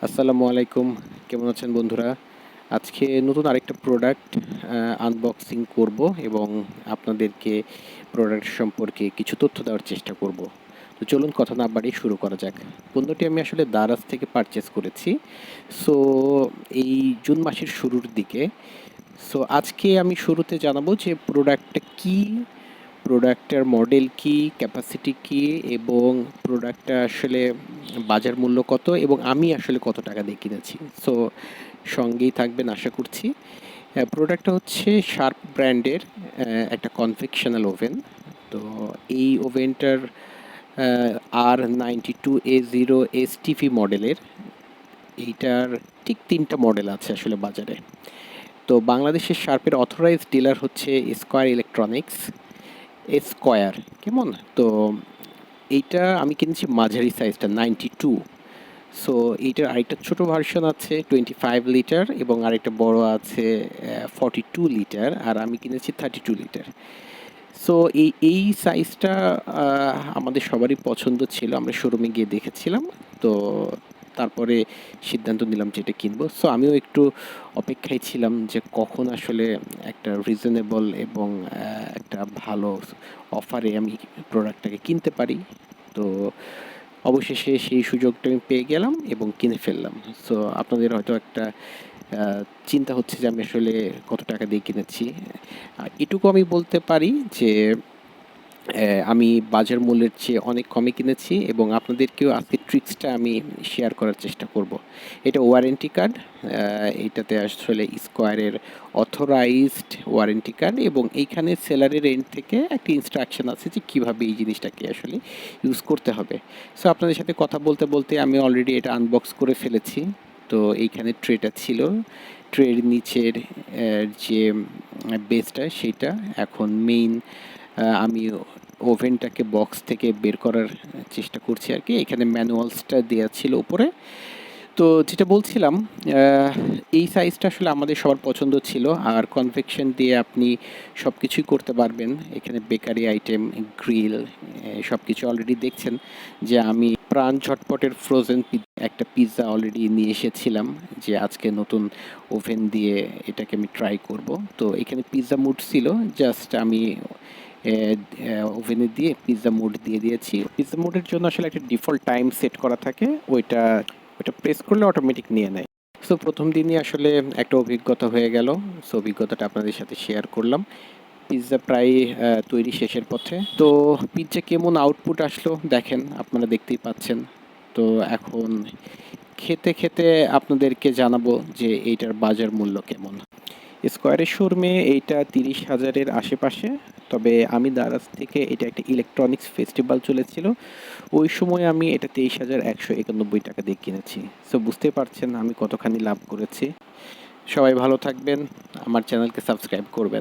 আসসালামু আলাইকুম। কেমন আছেন বন্ধুরা? আজকে নতুন আরেকটা প্রোডাক্ট আনবক্সিং করব এবং আপনাদেরকে প্রোডাক্ট সম্পর্কে কিছু তথ্য দেওয়ার চেষ্টা করব। তো চলুন কথা না বাড়িয়ে শুরু করা যাক। পণ্যটি আমি আসলে দারাজ থেকে পারচেজ করেছি। সো এই জুন মাসের শুরুর দিকে। সো আজকে আমি শুরুতে জানাবো যে প্রোডাক্টটা কী, প্রোডাক্টের মডেল কি, ক্যাপাসিটি কি এবং প্রোডাক্টটা আসলে বাজার মূল্য কত এবং আমি আসলে কত টাকা দিয়ে কিনেছি। সো সঙ্গেই থাকবেন আশা করছি। প্রোডাক্টটা হচ্ছে শার্প ব্র্যান্ডের একটা কনভেকশনাল ওভেন। তো এই ওভেনটার R92A0 STV মডেলের। এইটার ঠিক ৩টা মডেল আছে আসলে বাজারে। তো বাংলাদেশের শার্পের অথরাইজড ডিলার হচ্ছে স্কয়ার ইলেকট্রনিক্স, স্কয়ার, কেমন? তো এইটা আমি কিনেছি মাঝারি সাইজটা 92। সো এইটার আরেকটা ছোট ভার্সন আছে 25 লিটার এবং আরেকটা বড় আছে 42 লিটার, আর আমি কিনেছি 32 লিটার। সো এই সাইজটা আমাদের সবারই পছন্দ ছিল, আমরা শোরুমে গিয়ে দেখেছিলাম। তো তারপরে সিদ্ধান্ত নিলাম যে এটা কিনবো। সো আমিও একটু অপেক্ষায় ছিলাম যে কখন আসলে একটা রিজনেবল এবং একটা ভালো অফারে আমি প্রোডাক্টটাকে কিনতে পারি। তো অবশেষে সেই সুযোগটা আমি পেয়ে গেলাম এবং কিনে ফেললাম। সো আপনাদের হয়তো একটা চিন্তা হচ্ছে যে আমি আসলে কত টাকা দিয়ে কিনেছি। এটুকু আমি বলতে পারি যে আমি বাজার মূল্যের চেয়ে অনেক কমে কিনেছি এবং আপনাদেরকেও আজকে ট্রিক্সটা আমি শেয়ার করার চেষ্টা করব। এটা ওয়ারেন্টি কার্ড, এইটাতে আসলে স্কয়ারের অথরাইজড ওয়ারেন্টি কার্ড এবং এইখানে সেলারের এন্ড থেকে একটা ইনস্ট্রাকশন আছে যে কীভাবে এই জিনিসটাকে আসলে ইউজ করতে হবে। সো আপনাদের সাথে কথা বলতে বলতে আমি অলরেডি এটা আনবক্স করে ফেলেছি। তো এইখানে ট্রেটা ছিল, ট্রের নিচের যে বেসটা সেইটা এখন মেইন। আমি ওভেনটাকে বক্স থেকে বের করার চেষ্টা করছি আর কি। এখানে ম্যানুয়ালসটা দেওয়া ছিল উপরে। তো যেটা বলছিলাম, এই সাইজটা আসলে আমাদের সবার পছন্দ ছিল, আর কনভেকশন দিয়ে আপনি সব কিছুই করতে পারবেন। এখানে বেকারি আইটেম, গ্রিল, সব কিছু অলরেডি দেখছেন যে আমি প্রাণ ঝটপটের ফ্রোজেন একটা পিৎজা অলরেডি নিয়ে এসেছিলাম, যে আজকে নতুন ওভেন দিয়ে এটাকে আমি ট্রাই করব। তো এখানে পিৎজা মুড ছিল, জাস্ট আমি ওভেনে দিয়ে পিৎজা মোড দিয়ে দিয়েছি। পিৎজা মোডের জন্য আসলে একটা ডিফল্ট টাইম সেট করা থাকে, ওইটা প্রেস করলে অটোমেটিক নিয়ে নেয়। সো প্রথম দিনই আসলে একটা অভিজ্ঞতা হয়ে গেল। সো অভিজ্ঞতাটা আপনাদের সাথে শেয়ার করলাম। পিৎজা প্রায় তৈরি শেষের পথে। তো পিৎজা কেমন আউটপুট আসলো দেখেন, আপনারা দেখতেই পাচ্ছেন। তো এখন খেতে খেতে আপনাদেরকে জানাবো যে এইটার বাজার মূল্য কেমন। স্কয়ারের শোরুমে এইটা 30,000-এর আশেপাশে। তবে আমি দারাজ থেকে, এটা একটা ইলেকট্রনিক্স ফেস্টিভ্যাল চলেছিল, ওই সময় আমি এটা 23,191 টাকা দিয়ে কিনেছি। সো বুঝতে পারছেন আমি কতখানি লাভ করেছি। সবাই ভালো থাকবেন, আমার চ্যানেলকে সাবস্ক্রাইব করবেন।